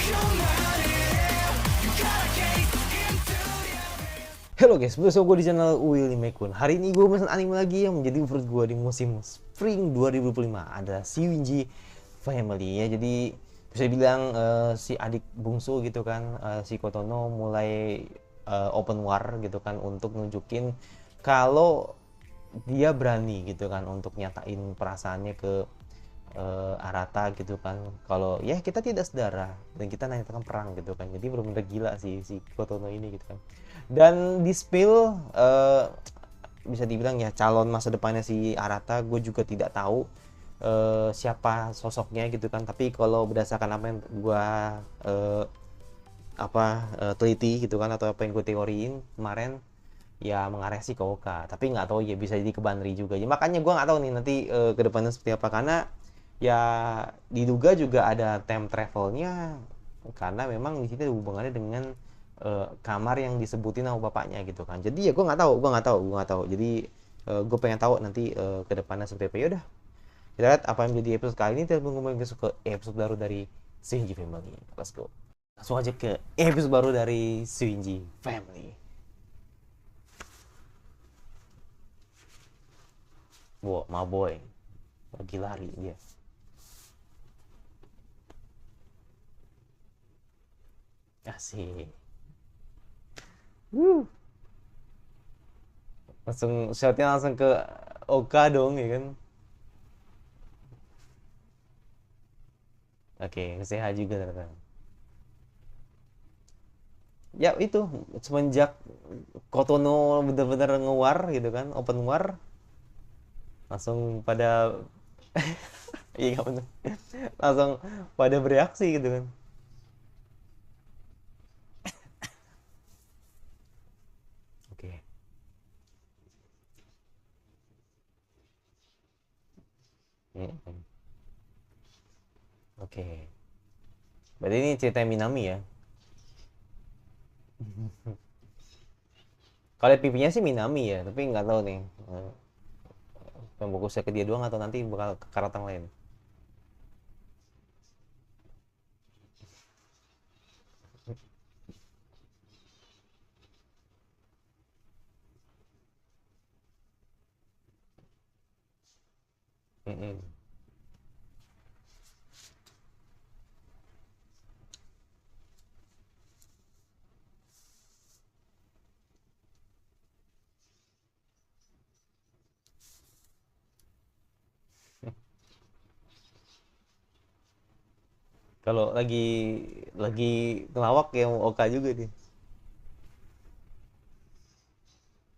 Halo guys, bersama gue di channel Willy Mekun. Hari ini gue mesen anime lagi yang menjadi favorit gue di musim Spring 2025. Ada Shouinji Family ya. Jadi bisa dibilang si adik bungsu gitu kan, si Kotono mulai open war gitu kan untuk nunjukin kalau dia berani gitu kan untuk nyatain perasaannya ke Arata gitu kan, kalau ya kita tidak sedarah dan kita nanyakan perang gitu kan. Jadi benar-benar gila sih si Kotono ini gitu kan. Dan di spill bisa dibilang ya calon masa depannya si Arata gue juga tidak tahu siapa sosoknya gitu kan. Tapi kalau berdasarkan apa yang gue teliti gitu kan, atau apa yang gue teoriin kemarin, ya mengarah sih ke Oka, tapi nggak tahu ya, bisa jadi ke Banri juga ya. Makanya gue nggak tahu nih nanti ke depannya seperti apa, karena ya diduga juga ada time travelnya, karena memang di sini ada hubungannya dengan kamar yang disebutin sama bapaknya gitu kan. Jadi ya gue nggak tahu. Jadi gue pengen tahu nanti ke depannya seperti apa. Ya udah, kita lihat apa yang menjadi episode kali ini. Kita ngomongin ke episode baru dari Shinji Family. Let's go. Langsung aja ke episode baru dari Shinji Family. Wow, my boy lagi lari dia. Asik. Wuh. Langsung shotnya langsung ke Oka dong ya kan. Oke, sehat juga ternyata. Ya itu, semenjak Kotono bener-bener ngewar gitu kan, open war, langsung pada iya bener, langsung pada bereaksi gitu kan. Oke. Mm-mm. Oke, berarti ini cerita Minami ya. Kalau pipinya sih Minami ya, tapi nggak tahu nih yang fokusnya ke dia doang atau nanti bakal ke karakter lain. Mm-mm. Kalau lagi ngelawak ya Oka juga nih.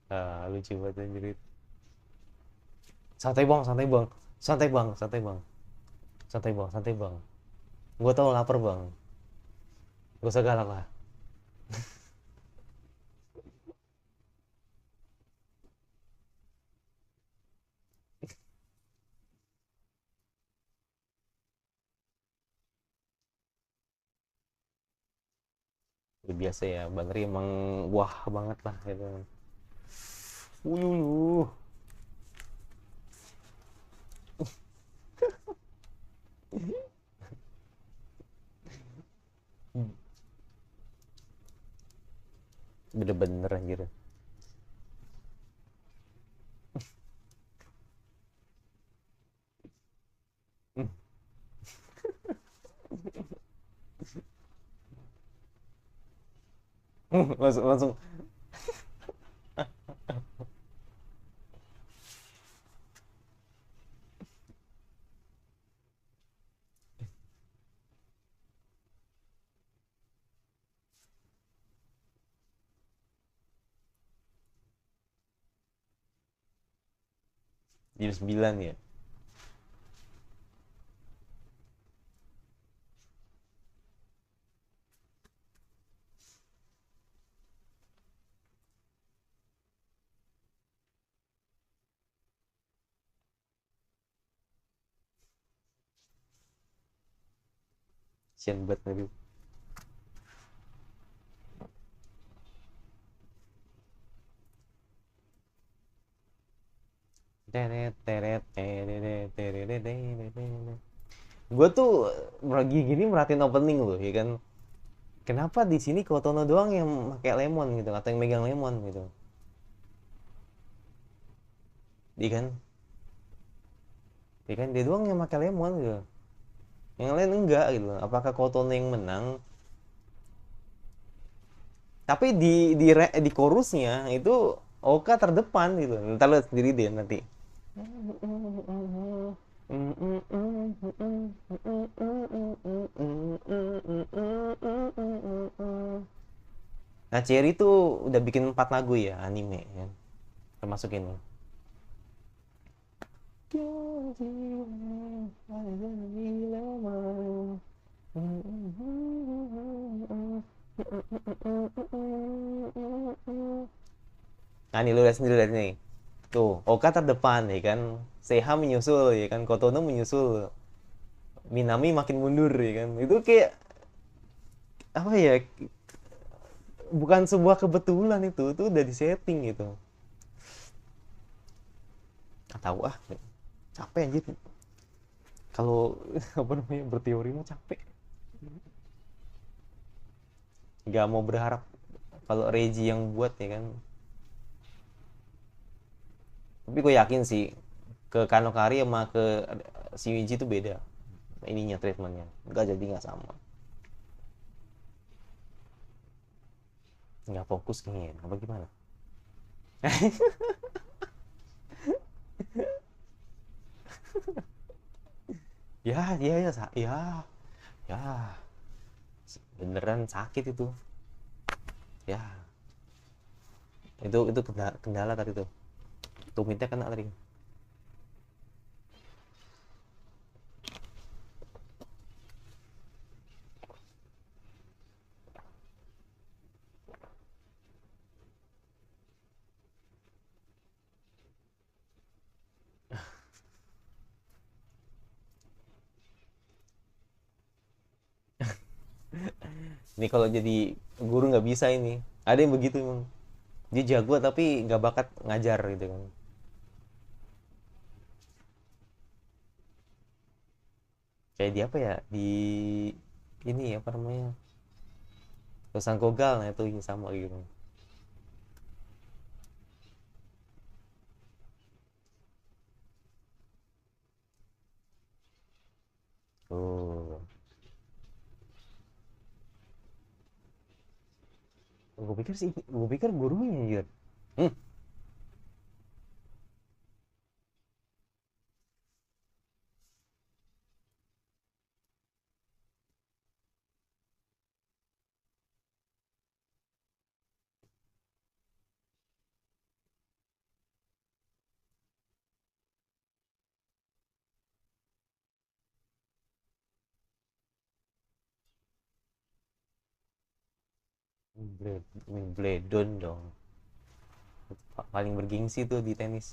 Ah, lucu banget anjir. Santai bang, santai bang, santai bang, santai bang, santai bang, santai bang. Gue tau lapar bang. Gak usah galak lah. Udah biasa ya, Bang Ri emang wah banget lah gitu. Ululu. Bener-bener anjir. langsung langsung jam 9 ya. Sian banget tadi. Teret teret teret teret teret. Gue tuh lagi gini merhatiin opening loh ya kan. Kenapa di sini Kotono doang yang pakai lemon gitu atau yang megang lemon gitu? Dia kan, dia doang yang pakai lemon gitu. Yang lain enggak gitu. Apakah Kotono yang menang? Tapi di chorusnya itu Oka terdepan gitu. Ntar lihat sendiri deh nanti. Nah, Cherry tuh udah bikin 4 lagu ya anime ya. Termasuk ini. Nah, ini lu lihat sendiri lihat nih. Tuh, Oka terdepan ya kan. Seiha menyusul ya kan. Kotono menyusul. Minami makin mundur ya kan. Itu kayak apa ya? Bukan sebuah kebetulan itu udah disetting gitu. Nggak tahu ah, capek anjir. Kalau apa namanya berteori mah capek. Nggak mau berharap kalau Reji yang buat ya kan. Tapi gue yakin sih ke Kanokari sama ke Shinichi itu beda ininya treatmentnya. Nggak jadi nggak sama. Nggak fokus kayaknya. Apa gimana? Ya, ya, ya, ya, ya. Beneran sakit itu. Ya, itu kendala tadi tuh. Tumitnya kena tadi. Ini kalau jadi guru nggak bisa ini. Ada yang begitu emang. Dia jago tapi nggak bakat ngajar gitu kan. Kayak di apa ya? Di ini apa namanya? Tulisan Kogal nah itu sama gitu. Oh, gue pikir gurunya gitu. Hmm, Wimbledon dong. Paling bergengsi tuh di tenis.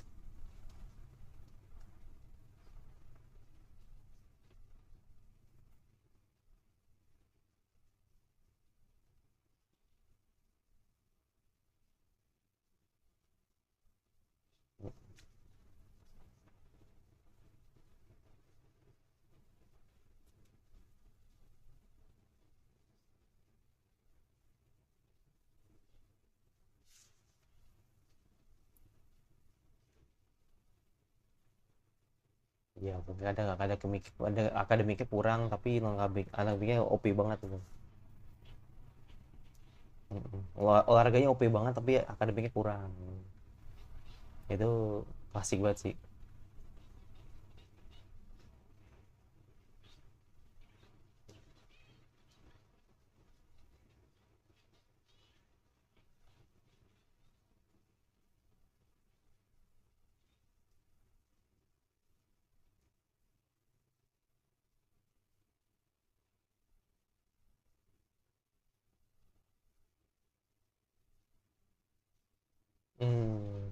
Iya, ada akademiknya kurang tapi akademiknya OP banget tuh. Olahraganya OP banget tapi akademiknya kurang. Itu klasik banget sih. Hmm.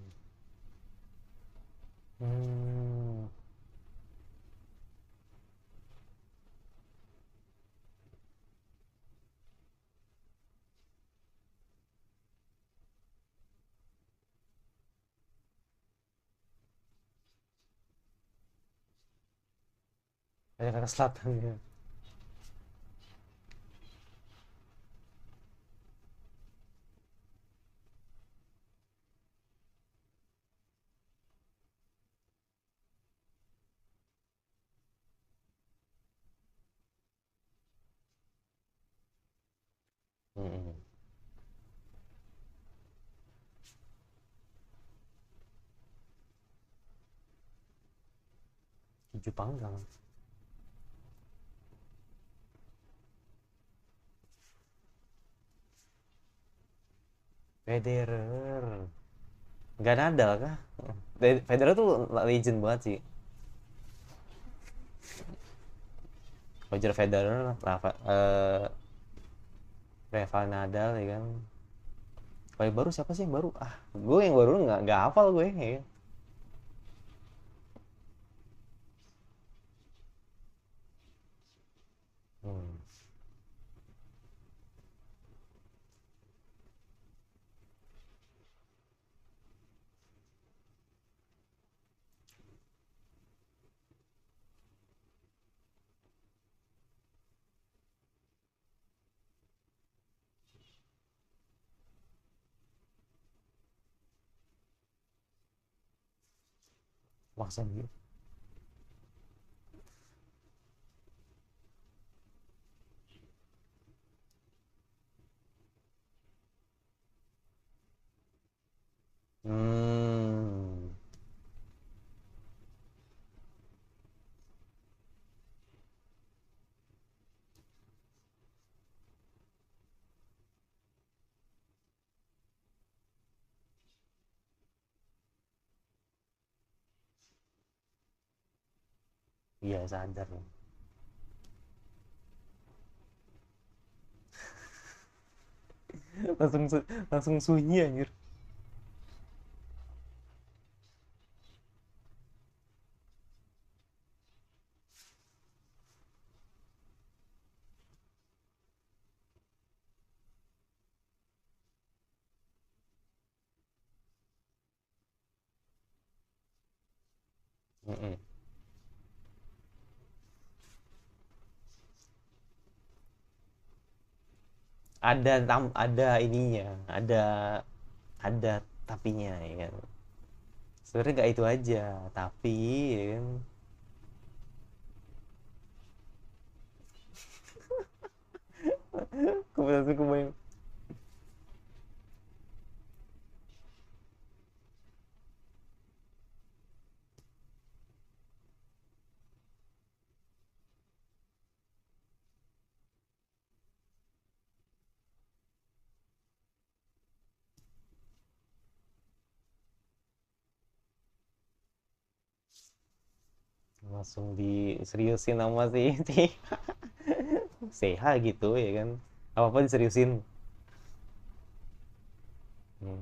Hmm. Ada kata selatan ya. Mm-mm. Hijau panggang. Federer. Nggak Nadal kah? Federer tuh legend banget sih. Roger Federer, Rafael Nadal ya kan. Kalau yang baru siapa sih yang baru? Ah, gue yang baru nggak hafal gue. Ya. Hmm. Maksa gitu. Hmm. Iya sadar. langsung langsung sunyi anjir. Mm-mm. Ada ininya, ada tapinya ya kan. Sebenarnya nggak itu aja, tapi ya kan. Kebetulan kebayang. Langsung diseriusin sama si Seha gitu ya kan. Apa apa diseriusin. Hmm.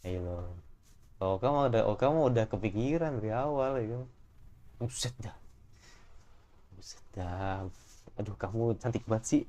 Ayo. Kamu udah kepikiran dari awal ya kan. Buset dah. Buset dah. Aduh, kamu cantik banget sih.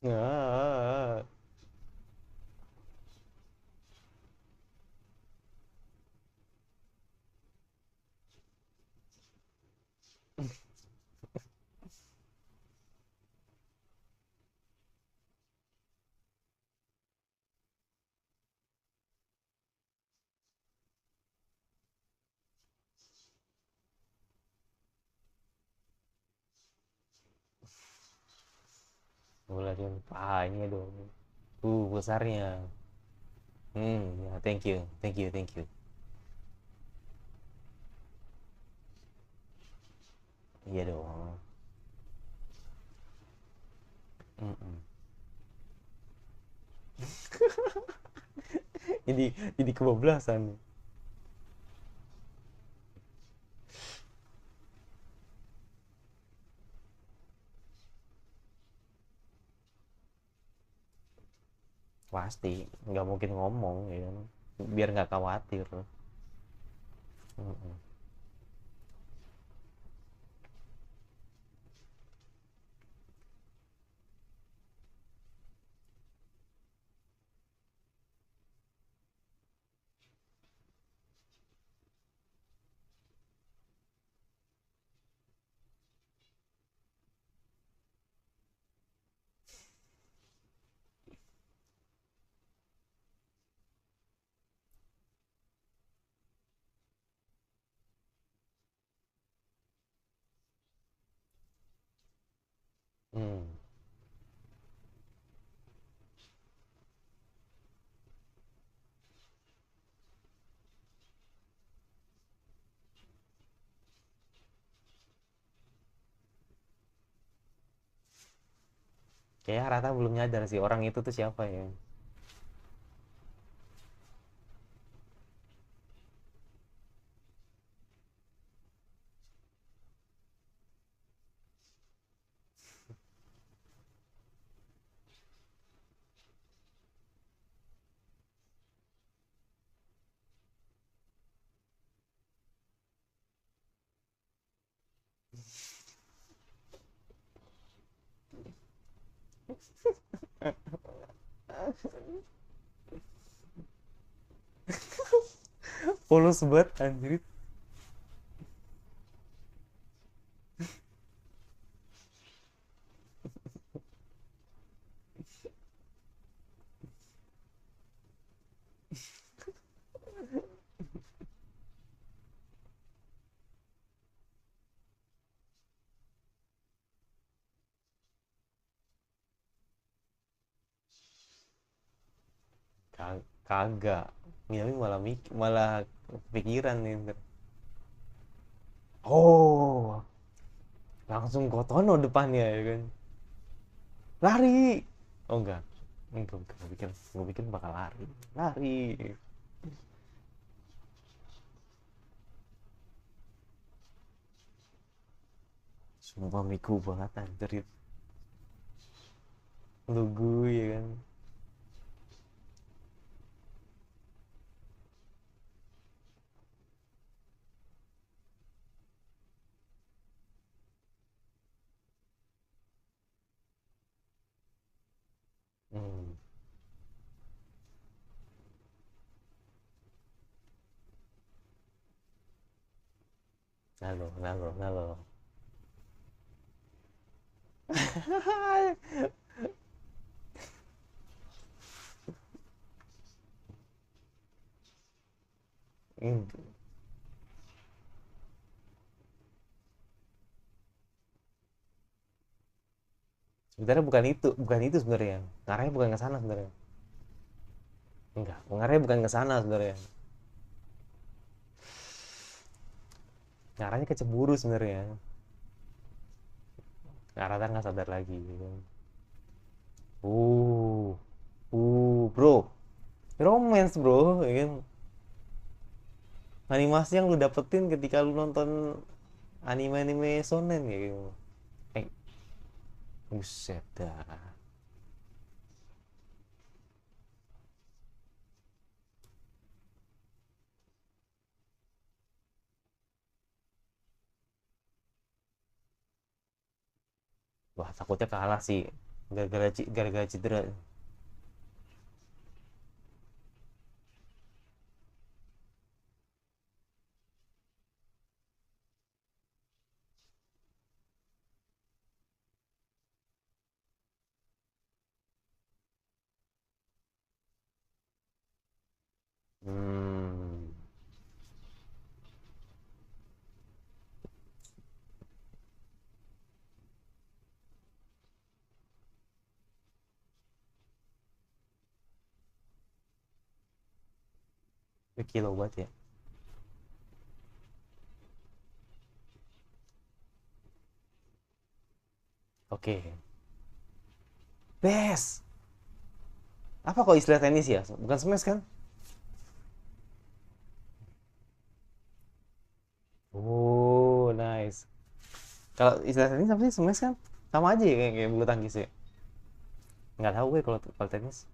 Ah, mulai dari pahanya dong. Besarnya. Ya, thank you, thank you, thank you. Iya dong. Mm-mm. Jadi kebablasan. Pasti nggak mungkin ngomong ya kan. Biar nggak khawatir. Mm-mm. Hmm. Kayak Rata belum nyadar sih orang itu tuh siapa ya. Polos banget anjir. Kagak. Minami malah malah pikiran nih ntar. Oh, langsung Kotono depannya ya kan. Lari. Oh enggak. Enggak, gue pikir bakal lari. Lari. Sumpah miku banget anjir itu. Lugu ya kan. Hmm. Nalo. Sebenarnya bukan itu sebenarnya. Ngarahnya bukan ke sana sebenarnya. Enggak, ngarahnya bukan ke sana sebenarnya. Ngarahnya ke cemburu sebenarnya. Ngarahnya nggak sadar lagi. Gitu. Uh, bro, romance bro, ya kan? Animasi yang lu dapetin ketika lu nonton anime-anime shonen gitu. Eh, buset dah. Wah, takutnya kalah sih. Gara-gara cedera. Hmm, itu kilo banget ya. Oke. Best. Apa kok istilah tenis ya? Bukan smash kan? Oh, nice. Kalau istilah tenis apa sih? Smash kan? Sama aja ya kayak bulu tangkis ya. Nggak tahu gue kalau tenis.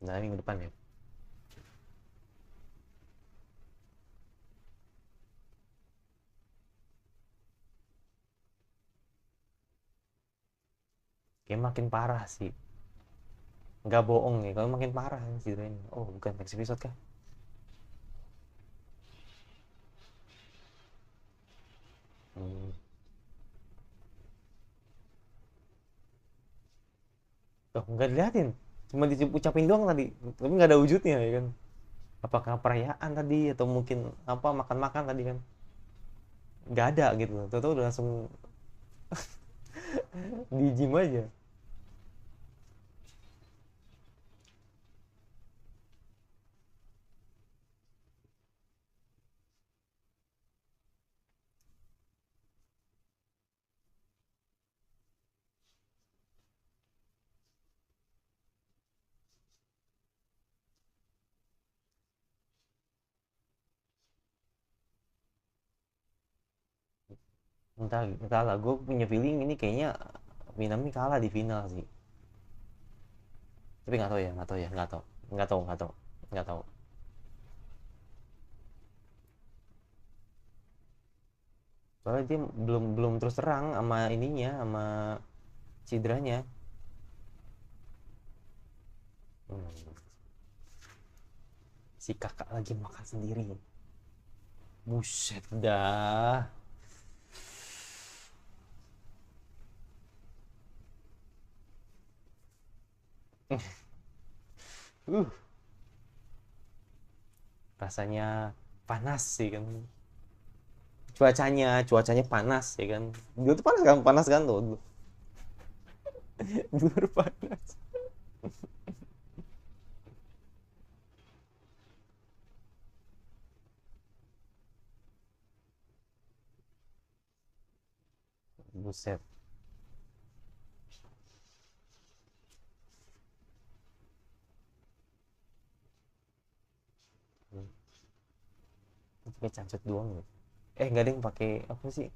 Nah, minggu depan ya. Kayak makin parah sih. Nggak bohong nih, kalau makin parah sih ini. Oh, bukan next episode kah? Oh, nggak diliatin, cuma diucapin doang tadi, tapi nggak ada wujudnya ya kan. Apakah perayaan tadi atau mungkin apa makan-makan tadi kan, nggak ada gitu. Tahu-tahu udah langsung di gym aja. Entahlah, gue punya feeling ini kayaknya Minami kalah di final sih. Tapi nggak tahu ya, nggak tahu ya, nggak tahu, nggak tahu, nggak tahu, nggak tahu. Soalnya dia belum belum terus terang sama ininya, sama cederanya. Hmm, si kakak lagi makan sendiri. Buset dah. Uh, rasanya panas sih kan. Cuacanya panas ya kan. Dia tuh panas kan tuh. Luar panas. Buset. Pakai cancut doang loh. Nggak ada yang pakai apa sih?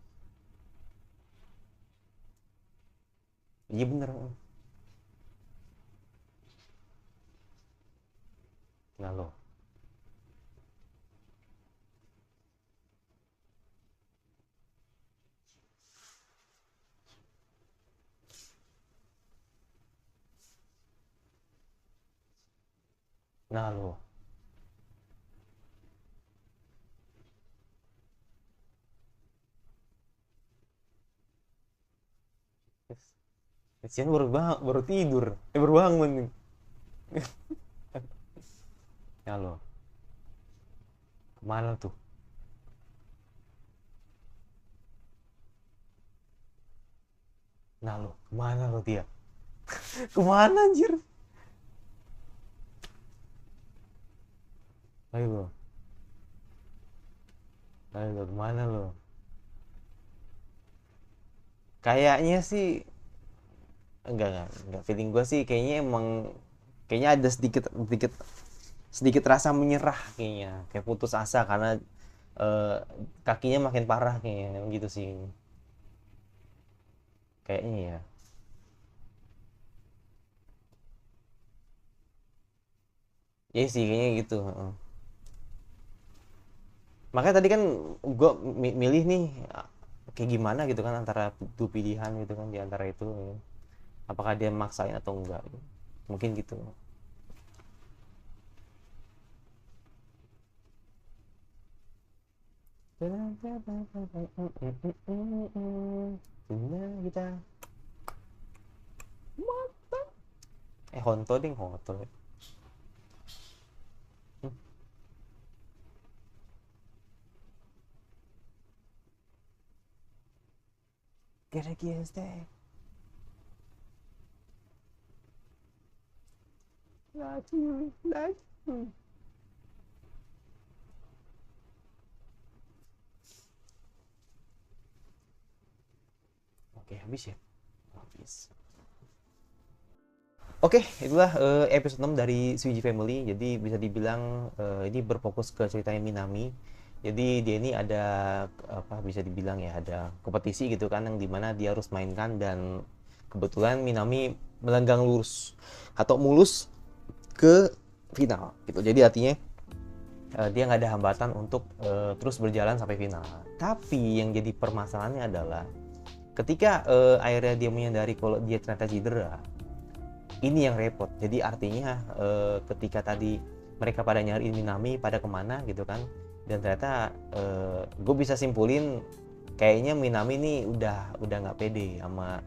Iya bener. Nah lo, nah lo. Kesian baru tidur. Baru bangun nih. Nah lo, kemana tuh? Nah lo, kemana lo dia? Kemana anjir? Ayo lo kemana lo? Kayaknya sih enggak. Feeling gue sih kayaknya emang kayaknya ada sedikit sedikit sedikit rasa menyerah kayaknya, kayak putus asa karena eh, kakinya makin parah kayaknya gitu sih. Kayaknya ya. Iya sih kayaknya gitu. Heeh. Makanya tadi kan gue milih nih kayak gimana gitu kan antara dua pilihan gitu kan di antara itu. Apakah dia maksain atau enggak? Mungkin gitu. Kita Honto ding Honto. Kira-kira stay. Laju, laju. Oke, habis ya? Habis. Oke, itulah episode 6 dari Suiji Family. Jadi bisa dibilang ini berfokus ke ceritanya Minami. Jadi dia ini ada apa bisa dibilang ya ada kompetisi gitu kan yang dimana dia harus mainkan dan kebetulan Minami melenggang lurus atau mulus ke final gitu. Jadi artinya dia nggak ada hambatan untuk terus berjalan sampai final. Tapi yang jadi permasalahannya adalah ketika akhirnya dia menyadari kalau dia ternyata cedera, ini yang repot. Jadi artinya ketika tadi mereka pada nyari Minami pada kemana gitu kan, dan ternyata gue bisa simpulin kayaknya Minami ini udah nggak pede sama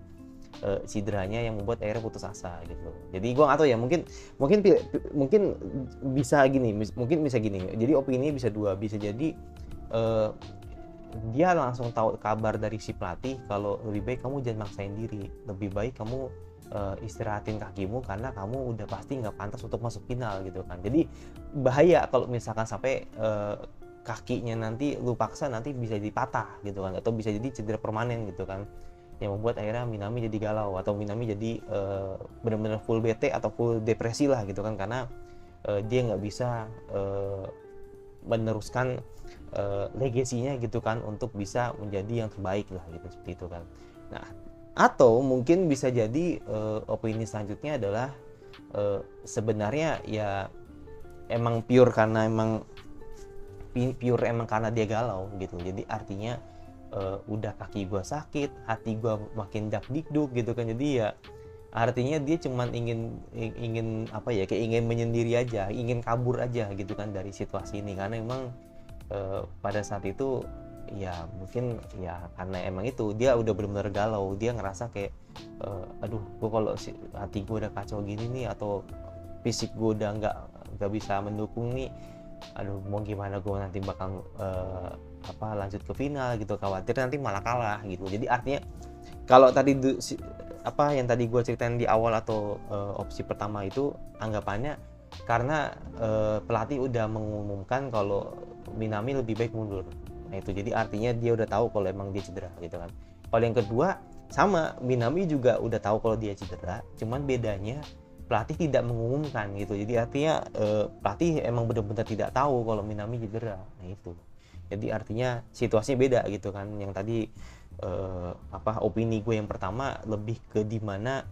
cederanya yang membuat akhirnya putus asa gitu. Jadi gue nggak tahu ya, mungkin mungkin bisa gini, mungkin bisa gini. Jadi opini bisa dua, bisa jadi dia langsung tahu kabar dari si pelatih kalau lebih baik kamu jangan maksain diri, lebih baik kamu istirahatin kakimu karena kamu udah pasti nggak pantas untuk masuk final gitu kan. Jadi bahaya kalau misalkan sampai kakinya nanti lu paksa nanti bisa jadi patah gitu kan, atau bisa jadi cedera permanen gitu kan, yang membuat akhirnya Minami jadi galau atau Minami jadi benar-benar full bete atau full depresi lah gitu kan, karena dia nggak bisa meneruskan legasinya gitu kan untuk bisa menjadi yang terbaik lah gitu, seperti itu kan. Nah, atau mungkin bisa jadi opini selanjutnya adalah sebenarnya ya emang pure karena dia galau gitu. Jadi artinya udah kaki gua sakit, hati gua makin dakdikduk gitu kan. Jadi ya artinya dia cuman ingin apa ya, kayak ingin menyendiri aja, ingin kabur aja gitu kan dari situasi ini, karena emang pada saat itu ya mungkin ya karena emang itu dia udah benar-benar galau, dia ngerasa kayak aduh gua kalau hati gua udah kacau gini nih, atau fisik gua udah nggak bisa mendukung nih, aduh mau gimana gua nanti bakal lanjut ke final gitu, khawatir nanti malah kalah gitu. Jadi artinya kalau tadi yang tadi gue ceritain di awal atau opsi pertama itu anggapannya karena pelatih udah mengumumkan kalau Minami lebih baik mundur. Nah itu jadi artinya dia udah tahu kalau emang dia cedera gitu kan. Kalau yang kedua sama, Minami juga udah tahu kalau dia cedera, cuman bedanya pelatih tidak mengumumkan gitu. Jadi artinya pelatih emang benar-benar tidak tahu kalau Minami cedera. Nah itu. Jadi artinya situasinya beda gitu kan. Yang tadi opini gue yang pertama lebih ke dimana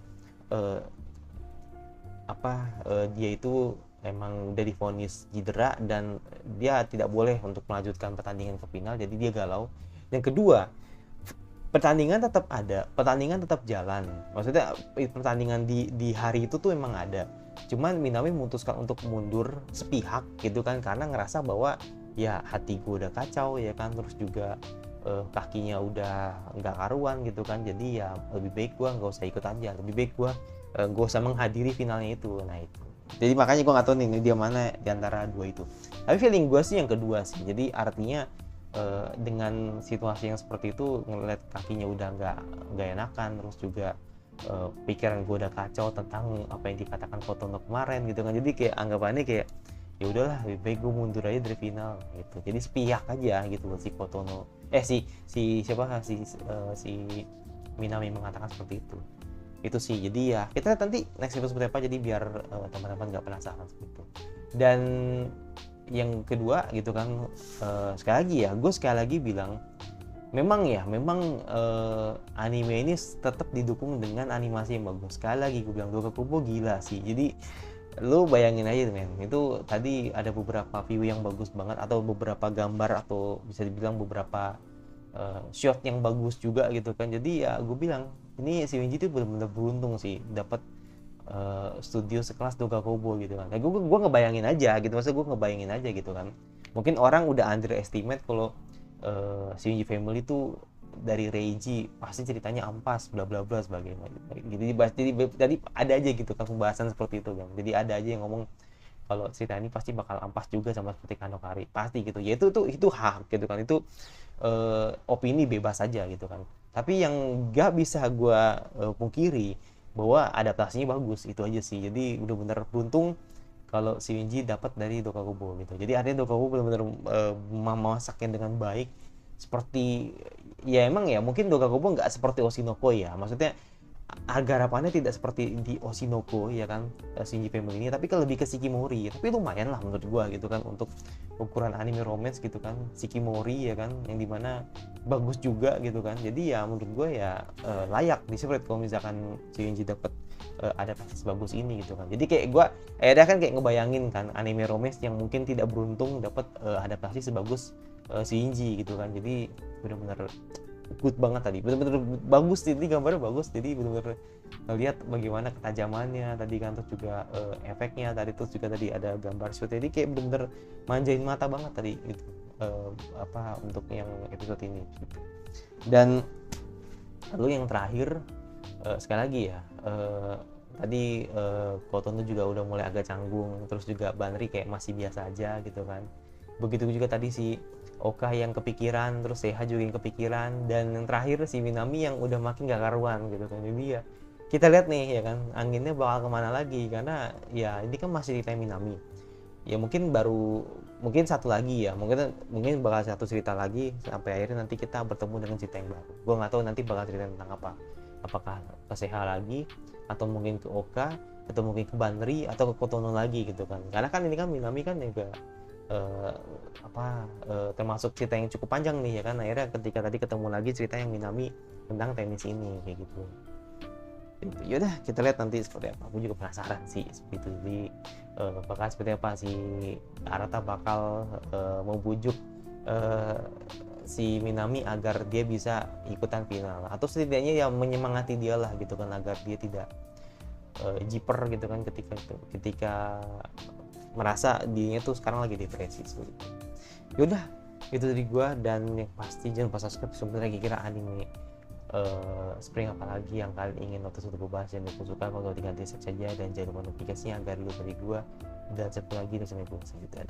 dia itu emang udah divonis cedera dan dia tidak boleh untuk melanjutkan pertandingan ke final, jadi dia galau. Yang kedua, pertandingan tetap ada, pertandingan tetap jalan, maksudnya pertandingan di hari itu tuh emang ada, cuman Minami memutuskan untuk mundur sepihak gitu kan, karena ngerasa bahwa ya hati gue udah kacau ya kan, terus juga kakinya udah nggak karuan gitu kan, jadi ya lebih baik gue nggak usah ikut aja, lebih baik gue nggak usah menghadiri finalnya itu. Nah itu, jadi makanya gue nggak tahu nih dia mana di antara dua itu, tapi feeling gue sih yang kedua sih. Jadi artinya dengan situasi yang seperti itu, ngeliat kakinya udah nggak enakan, terus juga pikiran gue udah kacau tentang apa yang dikatakan Kotono kemarin gitu kan, jadi kayak anggapannya kayak ya udahlah lebih baik gue mundur aja dari final gitu. Jadi sepihak aja gitu si Kotono si Minami mengatakan seperti itu sih. Jadi ya kita lihat nanti next episode seperti apa, jadi biar teman-teman nggak penasaran seperti itu. Dan yang kedua gitu kan, sekali lagi bilang memang anime ini tetap didukung dengan animasi yang bagus. Sekali lagi gue bilang Dokubo gila sih. Jadi lu bayangin aja men, itu tadi ada beberapa view yang bagus banget, atau beberapa gambar, atau bisa dibilang beberapa shot yang bagus juga gitu kan. Jadi ya gue bilang ini si Winji itu benar-benar beruntung sih dapat studio sekelas Dokubo gitu kan. Nah, gue ngebayangin aja gitu, maksudnya gue ngebayangin aja gitu kan. Mungkin orang udah underestimate kalau si Winji Family itu dari Reiji pasti ceritanya ampas bla bla bla sebagainya gitu. Jadi ada aja gitu kan pembahasan seperti itu kan. Jadi ada aja yang ngomong kalau cerita ini pasti bakal ampas juga sama seperti Kanokari, pasti gitu ya. Itu hak gitu kan, itu opini bebas aja gitu kan. Tapi yang gak bisa gue pungkiri bahwa adaptasinya bagus, itu aja sih. Jadi udah bener beruntung kalau si Winji dapat dari Dokubo gitu. Jadi artinya Dokubo benar-benar memasaknya dengan baik, seperti ya emang ya mungkin Dokubo nggak seperti Oshinoko ya, maksudnya garapannya tidak seperti di Oshinoko ya kan, Shinji Family ini, tapi lebih ke Shikimori. Tapi lumayan lah menurut gua gitu kan untuk ukuran anime romance gitu kan, Shikimori ya kan, yang dimana bagus juga gitu kan. Jadi ya menurut gua ya layak di-separate kalau misalkan Shinji dapat adaptasi sebagus ini gitu kan. Jadi kayak gua kan kayak ngebayangin kan anime romance yang mungkin tidak beruntung dapat adaptasi sebagus Shinji gitu kan. Jadi benar-benar good banget tadi, benar-benar bagus, jadi gambarnya bagus, jadi benar-benar lihat bagaimana ketajamannya tadi kan, terus juga efeknya tadi, terus juga tadi ada gambar shoot, jadi kayak benar-benar manjain mata banget tadi gitu untuk yang episode ini gitu. Dan lalu yang terakhir sekali lagi ya, tadi Kotono juga udah mulai agak canggung, terus juga Banri kayak masih biasa aja gitu kan. Begitu juga tadi si Oka yang kepikiran, terus Seha juga yang kepikiran, dan yang terakhir si Minami yang udah makin gak karuan gitu kan. Jadi ya kita lihat nih ya kan, anginnya bakal kemana lagi, karena ya ini kan masih di time Minami. Ya mungkin satu lagi ya, mungkin bakal satu cerita lagi sampai akhirnya nanti kita bertemu dengan cerita yang baru. Gue nggak tahu nanti bakal cerita tentang apa, apakah ke Seha lagi, atau mungkin ke Oka, atau mungkin ke Banri, atau ke Kotono lagi gitu kan. Karena kan ini kan Minami kan juga eh, termasuk cerita yang cukup panjang nih ya kan. Akhirnya ketika tadi ketemu lagi cerita yang Minami tentang tenis ini kayak gitu. Yaudah kita lihat nanti seperti apa. Aku juga penasaran sih seperti itu. Jadi bakal seperti apa si Arata bakal membujuk si Minami agar dia bisa ikutan final, atau setidaknya ya menyemangati dia lah gitu kan, agar dia tidak jiper gitu kan ketika merasa dirinya tuh sekarang lagi depresi seperti itu. Yaudah itu dari gua, dan yang pasti jangan lupa subscribe sebenarnya kira-kira anime Spring apalagi yang kalian ingin notice untuk gue bahas. Jangan lupa suka kalau diganti subscribe saja, dan jangan lupa notifikasinya agar lu dari gua. Dan satu lagi, sampai jumpa selanjutnya.